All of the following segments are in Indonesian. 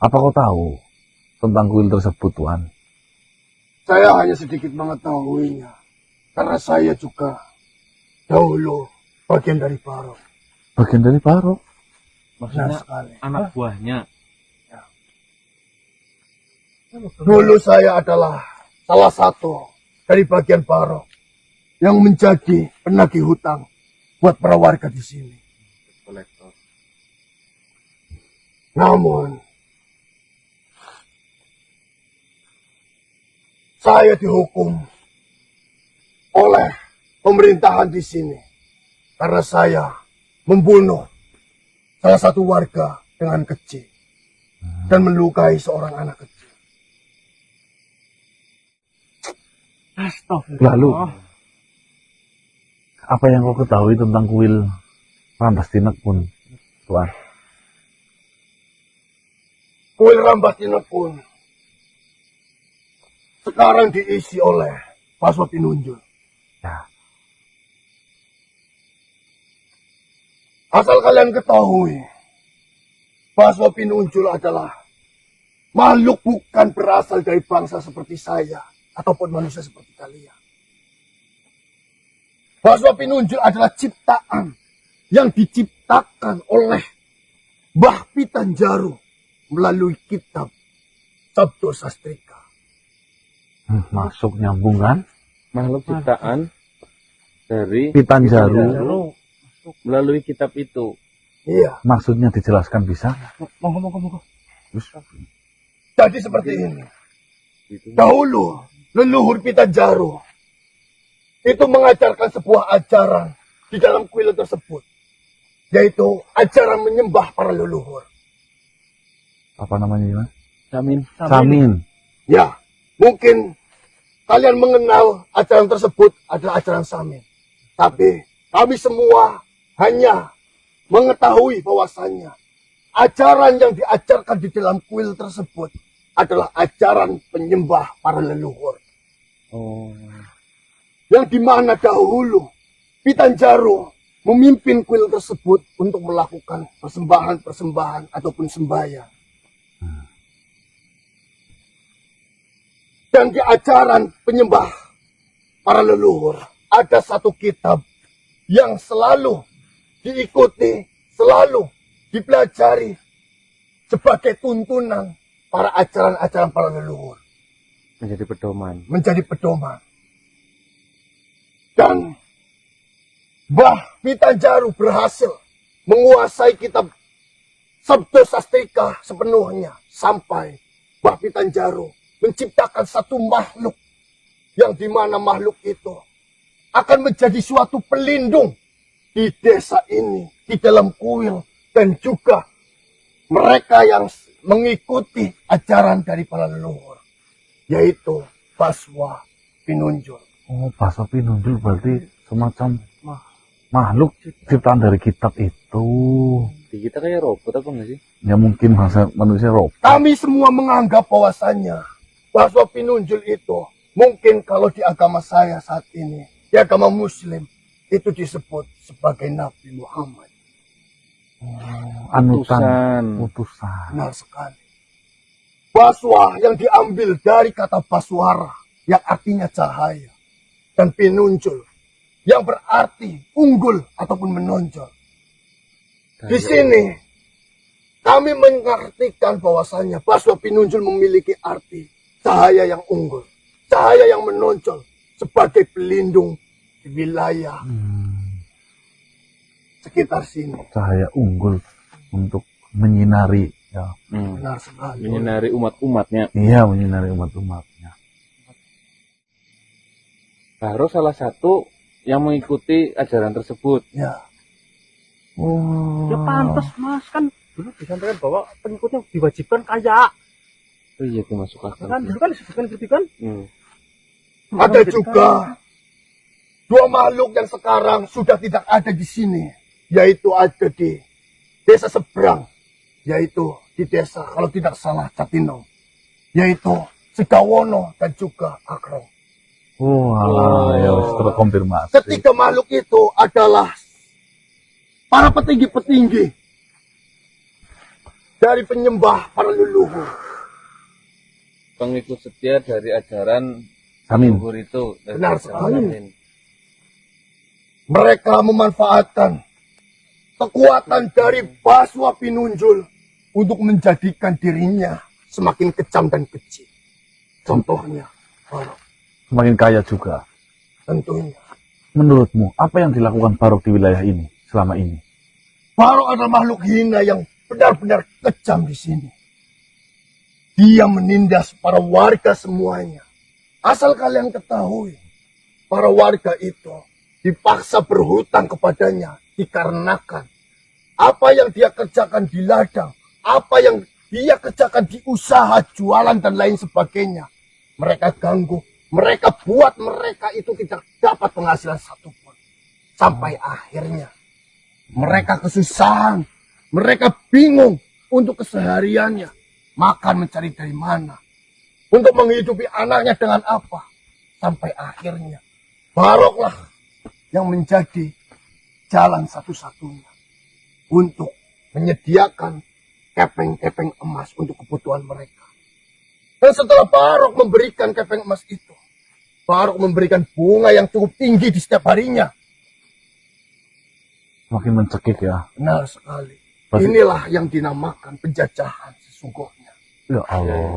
Apa kau tahu tentang kuil tersebut, Tuan? Saya hanya sedikit mengetahuinya. Karena saya juga dahulu bagian dari Paro. Bagian dari Paro? Maksudnya anak buahnya. Dulu saya adalah salah satu dari bagian Paro yang menjadi penagih hutang buat para warga di sini. Kolektor. Namun, saya dihukum oleh pemerintahan di sini karena saya membunuh salah satu warga dengan keji dan melukai seorang anak kecil. Lalu, apa yang kau ketahui tentang kuil Rambas Tinekun, Tuan? Kuil Rambas Tinekun sekarang diisi oleh Baswa Pinunjul. Ya. Asal kalian ketahui, Baswa Pinunjul adalah makhluk bukan berasal dari bangsa seperti saya ataupun manusia seperti kalian. Baswa Pinunjul adalah ciptaan yang diciptakan oleh Mbah Pitanjaru melalui kitab Sabdo Sastrika. Masuk nyambung kan? Makhluk ciptaan dari Pitanjaru. melalui kitab itu. Iya. Maksudnya dijelaskan bisa? Monggo. Jadi seperti ini. Dahulu, leluhur Pitanjaru itu mengajarkan sebuah ajaran di dalam kuil tersebut. Yaitu ajaran menyembah para leluhur. Apa namanya? Samin. Ya, mungkin kalian mengenal ajaran tersebut adalah ajaran Samin. Tapi kami semua hanya mengetahui bahwasannya ajaran yang diajarkan di dalam kuil tersebut adalah ajaran penyembah para leluhur. Oh. Yang dimana dahulu Pitanjaru memimpin kuil tersebut untuk melakukan persembahan-persembahan ataupun sembahyang. Dan di ajaran penyembah para leluhur ada satu kitab yang selalu diikuti, selalu dipelajari sebagai tuntunan para ajaran-ajaran para leluhur. Menjadi pedoman. Dan Mbah Pitanjaru berhasil menguasai kitab Sabdo Sastrika sepenuhnya sampai Mbah Pitanjaru menciptakan satu makhluk yang dimana makhluk itu akan menjadi suatu pelindung di desa ini, di dalam kuil, dan juga mereka yang mengikuti ajaran dari para leluhur, yaitu Baswa Pinunjul. Oh, Baswa Pinunjul berarti semacam makhluk ciptaan dari kitab itu. Di kita kayak robot apa enggak sih? Ya mungkin manusia robot. Kami semua menganggap bahwasannya Baswa Pinunjul itu mungkin kalau di agama saya saat ini, di agama Muslim, itu disebut sebagai Nabi Muhammad. Utusan. Benar sekali. Baswa yang diambil dari kata baswara yang artinya cahaya, dan Pinunjul yang berarti unggul ataupun menonjol. Di sini kami mengartikan bahwasanya Baswa Pinunjul memiliki arti cahaya yang unggul, cahaya yang menonjol sebagai pelindung di wilayah sekitar sini. Cahaya unggul untuk menyinari, ya. Benar sekali. Menyinari umat-umatnya. Iya, menyinari umat-umatnya. Baru salah satu yang mengikuti ajaran tersebut. Ya. Oh. Ya pantas mas, kan dulu disampaikan bahwa pengikutnya diwajibkan kaya. Oh iya, itu masuk akal. Kan dulu kan disebutkan seperti kan. Ada juga dua makhluk yang sekarang sudah tidak ada di sini, yaitu ada di desa seberang, yaitu di desa kalau tidak salah Catino, yaitu Segawono dan juga Akrong. Ya terkonfirmasi. Ketiga makhluk itu adalah para petinggi-petinggi dari penyembah para leluhur. Pengikut setia dari ajaran Amin. leluhur itu. Dari Benar ajaran sekali. Amin. Mereka memanfaatkan kekuatan dari Baswa Pinunjul untuk menjadikan dirinya semakin kejam dan keji. Contohnya, Barok, Semakin kaya juga. tentunya. Menurutmu, apa yang dilakukan Barok di wilayah ini selama ini? Barok adalah makhluk hina yang benar-benar kejam di sini. Dia menindas para warga semuanya. Asal kalian ketahui, para warga itu dipaksa berhutang kepadanya dikarenakan apa yang dia kerjakan di ladang, apa yang dia kerjakan di usaha jualan dan lain sebagainya. Mereka ganggu, mereka buat mereka itu tidak dapat penghasilan satupun. Sampai akhirnya mereka kesusahan, mereka bingung untuk kesehariannya. Makan mencari dari mana, untuk menghidupi anaknya dengan apa. Sampai akhirnya Baroklah yang menjadi jalan satu-satunya untuk menyediakan kepeng-kepeng emas untuk kebutuhan mereka. Dan setelah Barok memberikan kepeng emas itu, Barok memberikan bunga yang cukup tinggi di setiap harinya. Semakin mencekik ya. Benar sekali. Berarti- Inilah yang dinamakan penjajahan sesungguhnya. Ya Allah.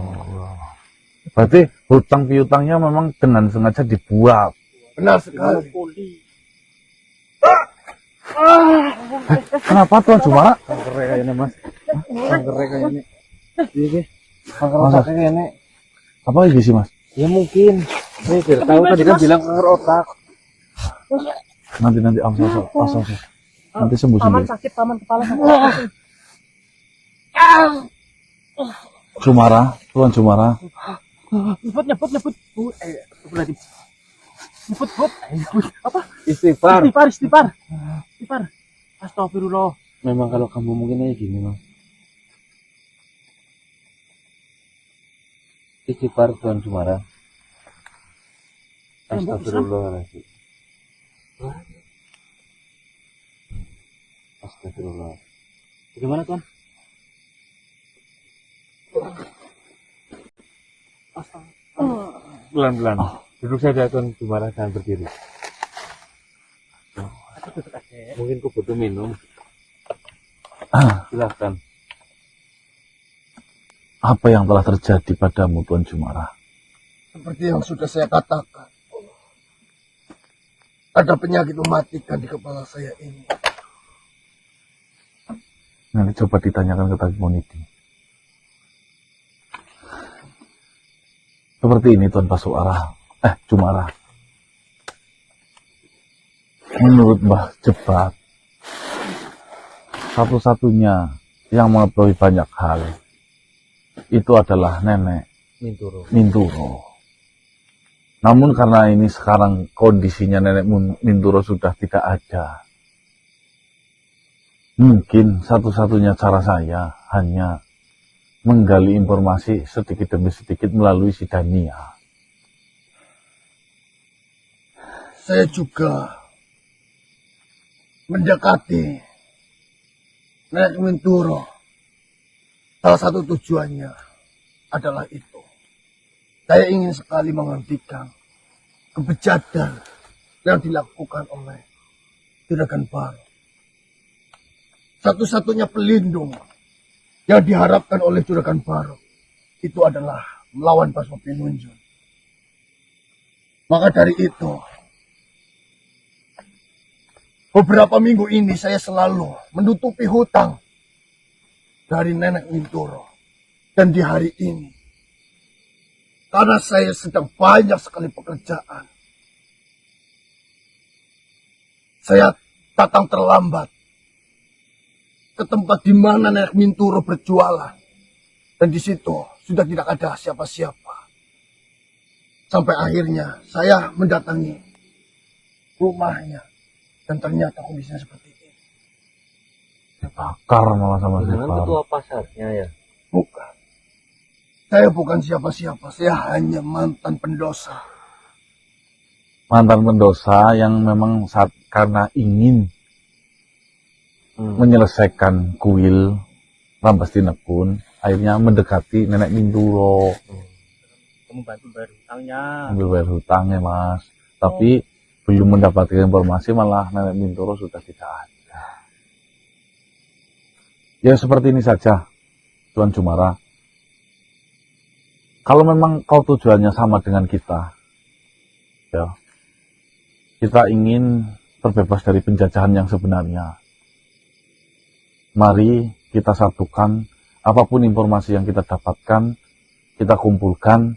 Berarti hutang piutangnya memang dengan sengaja dibuat. Benar sekali. Kenapa Tuan Jumara? Kanker kayaknya mas. Kanker kayaknya. Iya. Kanker Masa? otak kayaknya. Apa lagi sih Mas? Ya mungkin. Saya tidak tahu tadi kan bilang kanker otak. Nanti asal. Nanti sembuh Paman sendiri. sakit, paman kepala sakit. Jumara, Tuan Jumara. Nyebut. Berarti. Nyebut. Apa? Istighfar. Istighfar. Astagfirullah. Memang kalau kamu mungkin aja gini mas. Istighfar Tuan Jumara. Astagfirullahaladzim. Astagfirullah. Bagaimana Tuan? Pelan-pelan. Duduk saja Tuan Jumara, jangan berdiri. Mungkin kau butuh minum. Silahkan. Apa yang telah terjadi padamu Tuan Jumara? Seperti yang sudah saya katakan. Ada penyakit mematikan di kepala saya ini. Nanti coba ditanyakan ke Tagi Moniti. Seperti ini Tuan Jumara. Menurut Mbah Jebat, satu-satunya yang mengetahui banyak hal itu adalah Nenek Minturo. Minturo. Namun karena ini sekarang kondisinya Nenek Minturo sudah tidak ada, mungkin satu-satunya cara saya hanya menggali informasi sedikit demi sedikit melalui si Dania. Saya juga mendekati Nenek Minturo. Salah satu tujuannya adalah itu. Saya ingin sekali menghentikan kebejatan yang dilakukan oleh Juragan Barok. Satu-satunya pelindung yang diharapkan oleh Juragan Barok itu adalah melawan Baswa Pinunjul. Maka dari itu, beberapa minggu ini saya selalu menutupi hutang dari Nenek Minturo. Dan di hari ini, karena saya sedang banyak sekali pekerjaan, saya datang terlambat ke tempat di mana Nenek Minturo berjualan. Dan di situ sudah tidak ada siapa-siapa. Sampai akhirnya saya mendatangi rumahnya. Dan ternyata kondisinya seperti ini. Bakar malah sama si Dengan Barok. ketua pasarnya ya. Bukan. Saya bukan siapa-siapa. Saya hanya mantan pendosa. Mantan pendosa yang memang karena ingin menyelesaikan kuil, Rampas Tinekun akhirnya mendekati Nenek Minduro, Kamu bantu bayar hutangnya. ambil bayar hutangnya Mas. Tapi belum mendapatkan informasi malah Nenek Minduro sudah tidak ada. Ya seperti ini saja, Tuan Jumara. Kalau memang kau tujuannya sama dengan kita, ya, kita ingin terbebas dari penjajahan yang sebenarnya. Mari kita satukan apapun informasi yang kita dapatkan, kita kumpulkan,